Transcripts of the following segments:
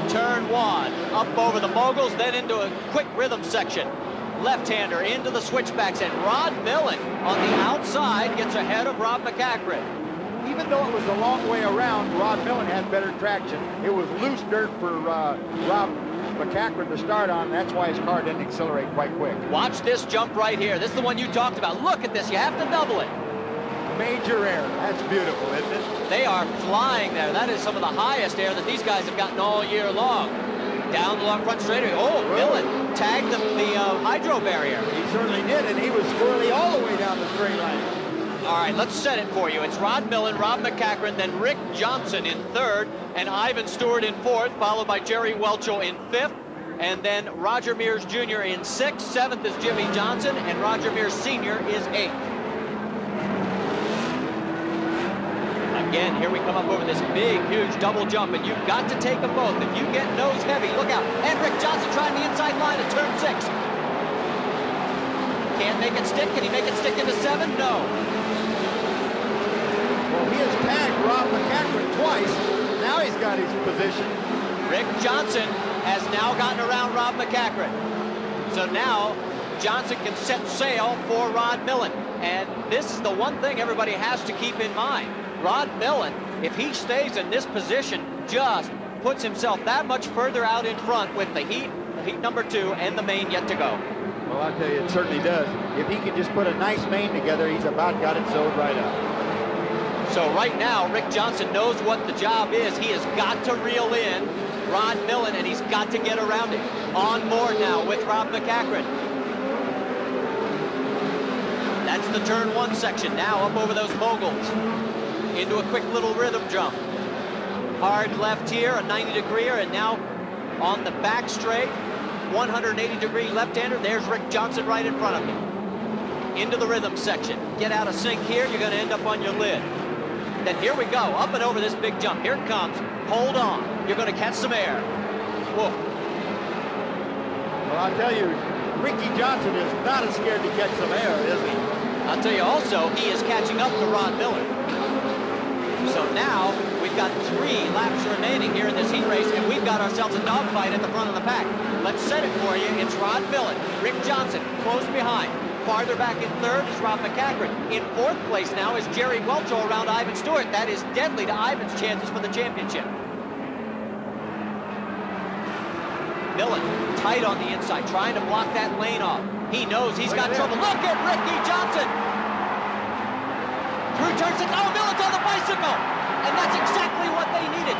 turn one, up over the moguls, then into a quick rhythm section. Left-hander into the switchbacks, and Rod Millan on the outside gets ahead of Rob McCackron. Even though it was a long way around, Rod Millan had better traction. It was loose dirt for Rob McCackron to start on. That's why his car didn't accelerate quite quick. Watch this jump right here. This is the one you talked about. Look at this. You have to double it. Major air. That's beautiful, isn't it? They are flying there. That is some of the highest air that these guys have gotten all year long. Down the long front straightaway. Oh, Millan tagged the hydro barrier. He certainly did, and he was squirrely all the way down the straight line. All right, let's set it for you. It's Rod Millan, Rob McCackron, then Rick Johnson in third, and Ivan Stewart in fourth, followed by Jerry Welchel in fifth, and then Roger Mears Jr. in sixth. Seventh is Jimmy Johnson, and Roger Mears Sr. is eighth. Again, here we come up over this big, huge double jump, and you've got to take them both. If you get nose heavy, look out. And Rick Johnson trying the inside line at turn 6. Can't make it stick. Can he make it stick into 7? No. Well, he has tagged Rob McCackron twice. Now he's got his position. Rick Johnson has now gotten around Rob McCackron. So now Johnson can set sail for Rod Millan. And this is the one thing everybody has to keep in mind. Rod Millan, if he stays in this position, just puts himself that much further out in front with the heat number 2 and the main yet to go. Well, I'll tell you, it certainly does. If he could just put a nice main together, he's about got it sewed right up. So right now, Rick Johnson knows what the job is. He has got to reel in Rod Millan, and he's got to get around him. On board now with Rob McCackron. That's the turn 1 section. Now up over those moguls. Into a quick little rhythm jump. Hard left here, a 90-degreer, and now on the back straight, 180-degree left-hander. There's Rick Johnson right in front of him. Into the rhythm section. Get out of sync here, you're going to end up on your lid. Then here we go, up and over this big jump. Here it comes. Hold on. You're going to catch some air. Whoa. Well, I'll tell you, Ricky Johnson is not as scared to catch some air, is he? I'll tell you also, he is catching up to Rod Millan. So now we've got 3 laps remaining here in this heat race, and we've got ourselves a dogfight at the front of the pack. Let's set it for you. It's Rod Millan, Rick Johnson close behind. Farther back in third is Rob McCackron. In fourth place now is Jerry Welchel around Ivan Stewart. That is deadly to Ivan's chances for the championship. Millan tight on the inside, trying to block that lane off. He knows he's got trouble. Look at Ricky Johnson. Through turn 6. Oh, Millan's on the bicycle! And that's exactly what they needed.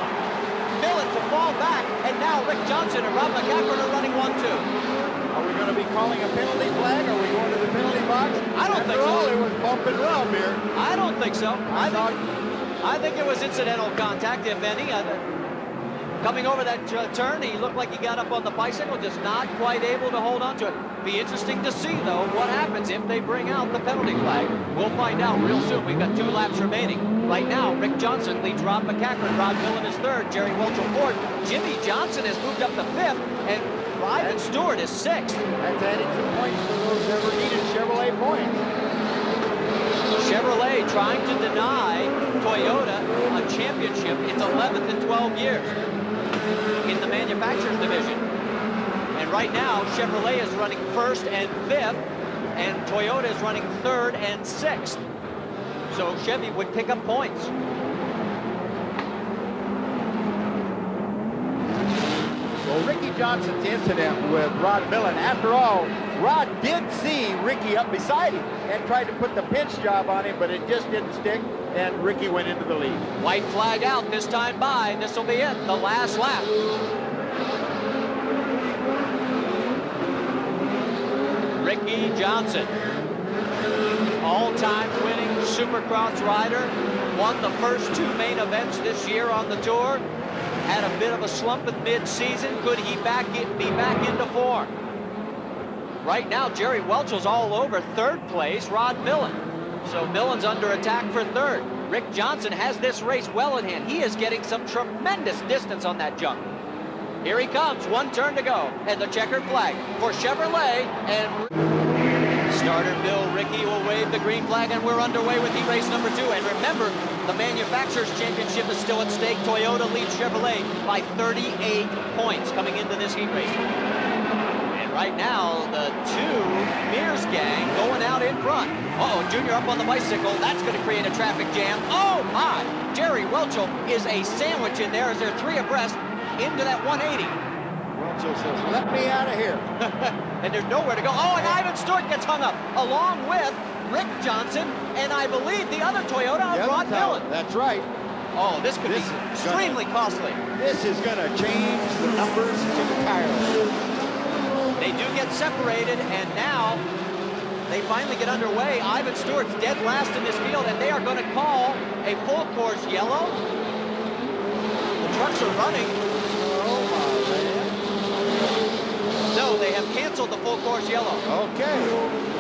Millan to fall back, and now Rick Johnson and Rob McCackron are running 1-2. Are we going to be calling a penalty flag? Are we going to the penalty box? I don't think so. After all, it was bump and rub here. I don't think so. I think it was incidental contact, if any. Coming over that turn, he looked like he got up on the bicycle, just not quite able to hold on to it. Be interesting to see, though, what happens if they bring out the penalty flag. We'll find out real soon. We've got 2 laps remaining. Right now, Rick Johnson leads Rob McCackron. Rod Millan is third. Jerry Welchel fourth. Jimmy Johnson has moved up to fifth, and Ivan Stewart is sixth. That's adding some points to those never-needed Chevrolet points. Chevrolet trying to deny Toyota a championship. It's 11th in 12 years in the manufacturers division. And right now, Chevrolet is running first and fifth, and Toyota is running third and 6th. So Chevy would pick up points. Well, Ricky Johnson's incident with Rod Millan, after all, Rod did see Ricky up beside him and tried to put the pinch job on him, but it just didn't stick, and Ricky went into the lead. White flag out this time by. This will be it, the last lap. Ricky Johnson, all-time winning Supercross rider, won the first 2 main events this year on the tour, had a bit of a slump at mid-season. Could he be back into form? Right now, Jerry Welchel's all over third place, Rod Millan. So Millan's under attack for third. Rick Johnson has this race well in hand. He is getting some tremendous distance on that jump. Here he comes, 1 turn to go, and the checkered flag for Chevrolet, and Starter Bill Rickey will wave the green flag, and we're underway with heat race number 2. And remember, the Manufacturers' Championship is still at stake. Toyota leads Chevrolet by 38 points coming into this heat race. And right now, the 2 Mears gang going out in front. Uh-oh, Junior up on the bicycle. That's going to create a traffic jam. Oh, my! Jerry Welchel is a sandwich in there as they're 3 abreast into that 180. Welchel says, let me out of here. And there's nowhere to go. Oh, and Ivan Stewart gets hung up, along with Rick Johnson, and I believe the other Toyota, Rod Millan. That's right. Oh, this could be extremely costly. This is going to change the numbers entirely. They do get separated, and now they finally get underway. Ivan Stewart's dead last in this field, and they are going to call a full course yellow. The trucks are running. Oh, my man. No, they have canceled the full course yellow. Okay.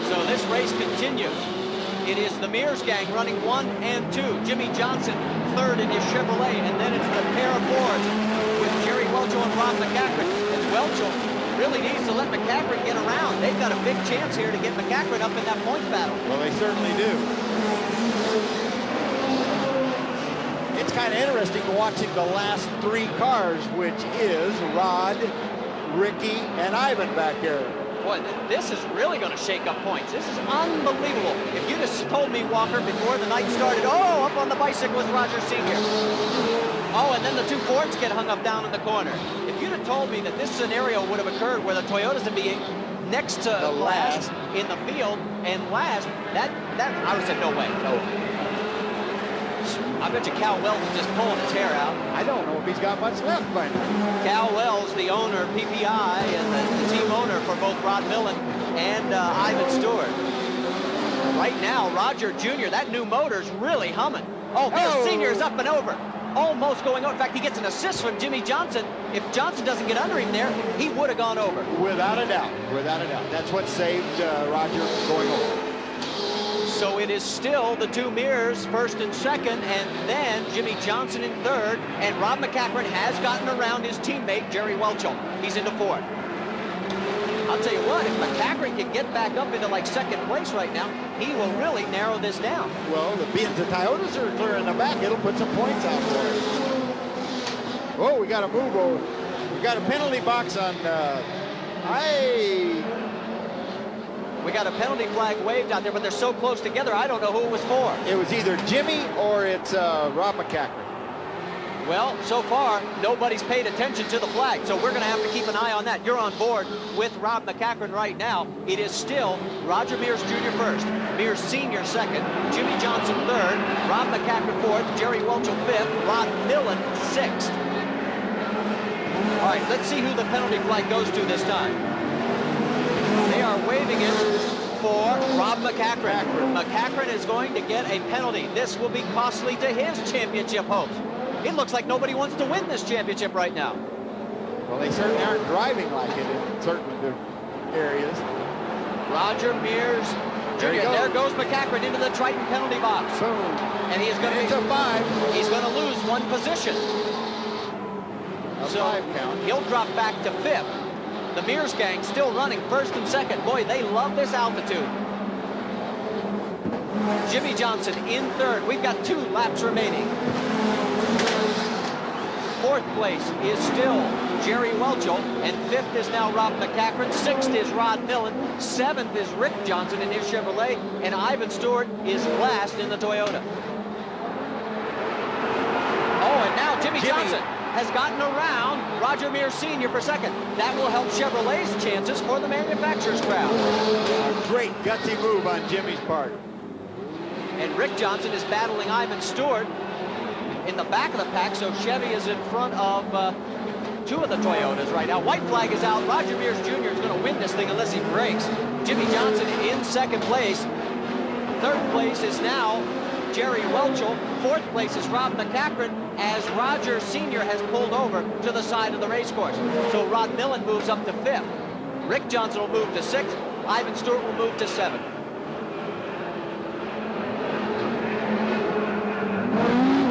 So this race continues. It is the Mears gang running 1 and 2. Jimmy Johnson third in his Chevrolet, and then it's the pair of Fords with Jerry Welchel and Rob McCachran. And Welchel really needs to let McCachran get around. They've got a big chance here to get McCachran up in that points battle. Well, they certainly do. It's kind of interesting watching the last 3 cars, which is Rod, Ricky, and Ivan back there. Boy, this is really going to shake up points. This is unbelievable. If you just told me, Walker, before the night started, oh, up on the bicycle was Roger Sr. Oh, and then the 2 Fords get hung up down in the corner. If you'd have told me that this scenario would have occurred where the Toyotas would be next to last in the field and last, that I would have said no way. No. I bet you Cal Wells is just pulling his hair out. I don't know if he's got much left by now. Cal Wells, the owner, PPI, and the team owner for both Rod Millan and Ivan Stewart. Right now, Roger Jr., that new motor's really humming. Oh, Bill Sr. is up and over. Almost going over. In fact, he gets an assist from Jimmy Johnson. If Johnson doesn't get under him there, he would have gone over. Without a doubt. Without a doubt. That's what saved Roger going over. So it is still the 2 Mears, first and second, and then Jimmy Johnson in third, and Rob McCachran has gotten around his teammate, Jerry Welchel. He's into fourth. I'll tell you what, if McCachran can get back up into like second place right now, he will really narrow this down. Well, being the Toyotas are clear in the back, it'll put some points out for us. Oh, we got to move over. We got a penalty box on, We got a penalty flag waved out there, but they're so close together, I don't know who it was for. It was either Jimmy or it's Rob McCachran. Well, so far, nobody's paid attention to the flag, so we're going to have to keep an eye on that. You're on board with Rob McCachran right now. It is still Roger Mears Jr. first, Mears Sr. second, Jimmy Johnson third, Rob McCachran fourth, Jerry Welchel fifth, Rod Millan sixth. All right, let's see who the penalty flag goes to this time. They are waving it for Rob McCachran. McCachran is going to get a penalty. This will be costly to his championship hopes. It looks like nobody wants to win this championship right now. Well, they certainly aren't driving like it in certain areas. Roger Mears Jr. There goes McCachran into the Triton penalty box. Boom. And he is going to It's a 5. He's going to lose 1 position. A So 5 count. he'll drop back to 5th. The Mears gang still running first and second. Boy, they love this altitude. Jimmy Johnson in third. We've got 2 laps remaining. Fourth place is still Jerry Welchel, and 5th is now Rob McCachran. 6th is Rod Millan. 7th is Rick Johnson in his Chevrolet, and Ivan Stewart is last in the Toyota. Oh, and now Jimmy Johnson has gotten around Roger Mears Sr. for second. That will help Chevrolet's chances for the manufacturer's crowd. A great gutsy move on Jimmy's part. And Rick Johnson is battling Ivan Stewart in the back of the pack, so Chevy is in front of 2 of the Toyotas right now. White flag is out. Roger Mears Jr. is going to win this thing unless he breaks. Jimmy Johnson in second place. Third place is now Jerry Welchel. Fourth place is Rob McCachran, as Roger Sr. has pulled over to the side of the race course. So Rod Millan moves up to 5th. Rick Johnson will move to 6th. Ivan Stewart will move to 7th.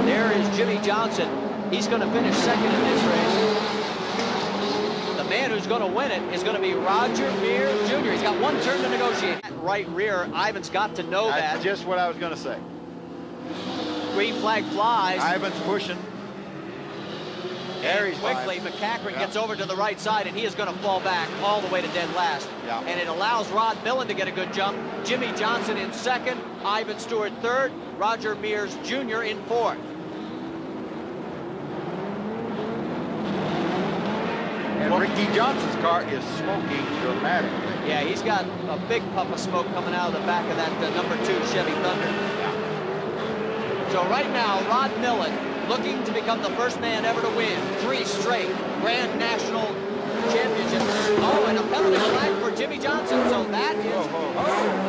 There is Jimmy Johnson. He's going to finish second in this race. The man who's going to win it is going to be Roger Mears Jr. He's got one turn to negotiate. Right rear, Ivan's got to know that. That's just what I was going to say. Green flag flies. Ivan's pushing. There he's quickly, McCachran gets over to the right side, and he is going to fall back all the way to dead last. Yeah. And it allows Rod Millan to get a good jump. Jimmy Johnson in second, Ivan Stewart third, Roger Mears Jr. in fourth. And Ricky Johnson's car is smoking dramatically. Yeah, he's got a big puff of smoke coming out of the back of that number 2 Chevy Thunder. Yeah. So right now, Rod Millan looking to become the first man ever to win 3 straight Grand National Championships. Oh, and a penalty flag for Jimmy Johnson. So that is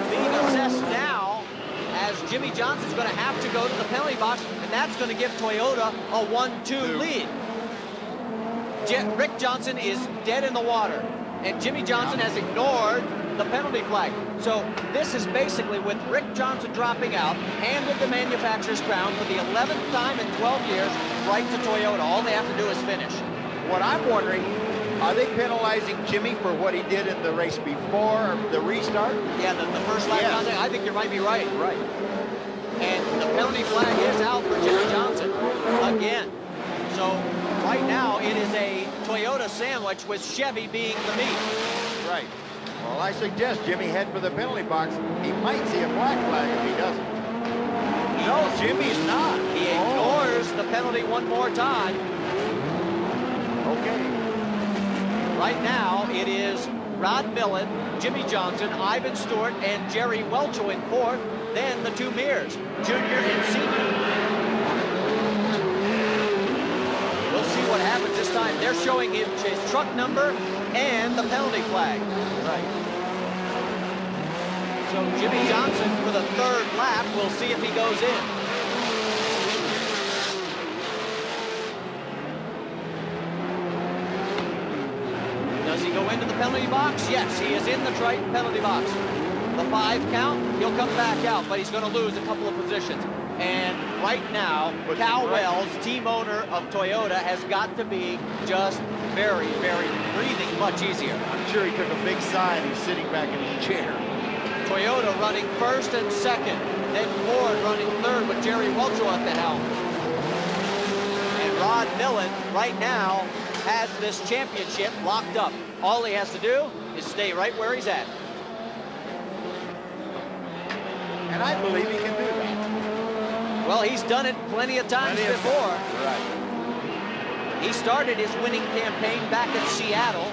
being assessed now, as Jimmy Johnson's going to have to go to the penalty box, and that's going to give Toyota a 1-2 lead. Rick Johnson is dead in the water, and Jimmy Johnson has ignored the penalty flag. So this is basically, with Rick Johnson dropping out, handed the manufacturer's crown for the 11th time in 12 years right to Toyota. All they have to do is finish. What I'm wondering, are they penalizing Jimmy for what he did in the race before the restart? Yeah, the first lap contact. I think you might be right. Right. And the penalty flag is out for Jimmy Johnson again. So right now it is a Toyota sandwich with Chevy being the meat. Right. Well, I suggest Jimmy head for the penalty box. He might see a black flag if he doesn't. No, Jimmy's not. He ignores the penalty one more time. Okay. Right now it is Rod Millan, Jimmy Johnson, Ivan Stewart, and Jerry Welcho in fourth. Then the 2 Mears, Junior and Senior. We'll see what happens this time. They're showing him his truck number and the penalty flag. Right. So Jimmy Johnson for the 3rd lap. We'll see if he goes in. Does he go into the penalty box? Yes, he is in the Triton penalty box. The 5 count, he'll come back out, but he's going to lose a couple of positions. And right now, Cal Wells, team owner of Toyota, has got to be just very, very breathing much easier. I'm sure he took a big sigh and he's sitting back in his chair. Toyota running first and second, then Ford running third with Jerry Welcho at the helm. And Rod Millan right now has this championship locked up. All he has to do is stay right where he's at. And I believe he can do that. Well, he's done it plenty of times before. Right. He started his winning campaign back at Seattle,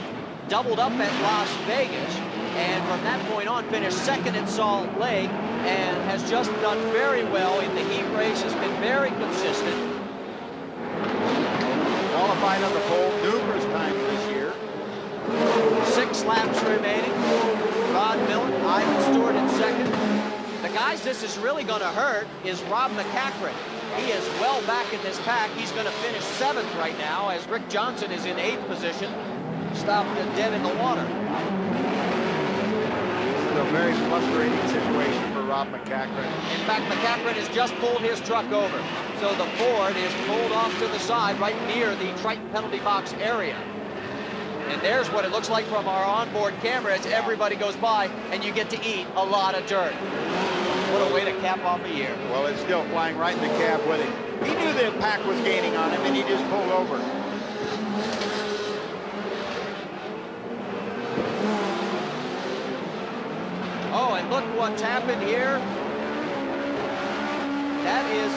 doubled up at Las Vegas, and from that point on finished second in Salt Lake, and has just done very well in the heat race, has been very consistent. Qualified on the pole numerous times this year. 6 laps remaining. Rod Millan, Ivan Stewart in second. The guys this is really going to hurt is Rob McCachran. He is well back in this pack. He's going to finish 7th right now, as Rick Johnson is in 8th position, stopped dead in the water. This is a very frustrating situation for Rob McCachran. In fact, McCachran has just pulled his truck over. So the Ford is pulled off to the side right near the Triton penalty box area. And there's what it looks like from our onboard camera as everybody goes by, and you get to eat a lot of dirt. What a way to cap off a year. Well, it's still flying right in the cab with him. He knew the pack was gaining on him, and he just pulled over. Oh, and look what's happened here. That is,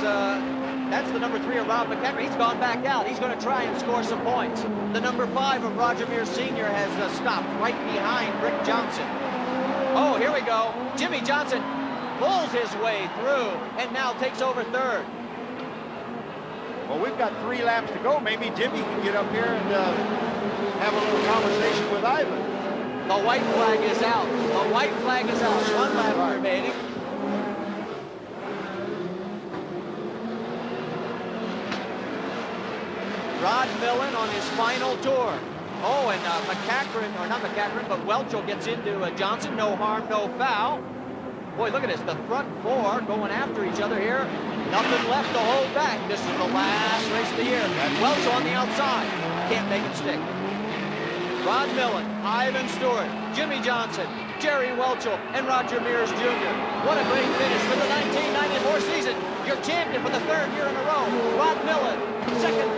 that's the number 3 of Rob McCachran. He's gone back out. He's going to try and score some points. The number 5 of Roger Mears Sr. has stopped right behind Rick Johnson. Oh, here we go. Jimmy Johnson pulls his way through and now takes over 3rd. Well, we've got 3 laps to go. Maybe Jimmy can get up here and have a little conversation with Ivan. The white flag is out. The white flag is out. 1 lap remaining. Rod Millan on his final tour. Oh, and McCachran, or not McCachran, but Welcho gets into Johnson. No harm, no foul. Boy, look at this. The front 4 going after each other here. Nothing left to hold back. This is the last race of the year. Welcho on the outside. Can't make it stick. Rod Millan, Ivan Stewart, Jimmy Johnson, Jerry Welchel, and Roger Mears Jr. What a great finish for the 1994 season. Your champion for the third year in a row, Rod Millan, second place.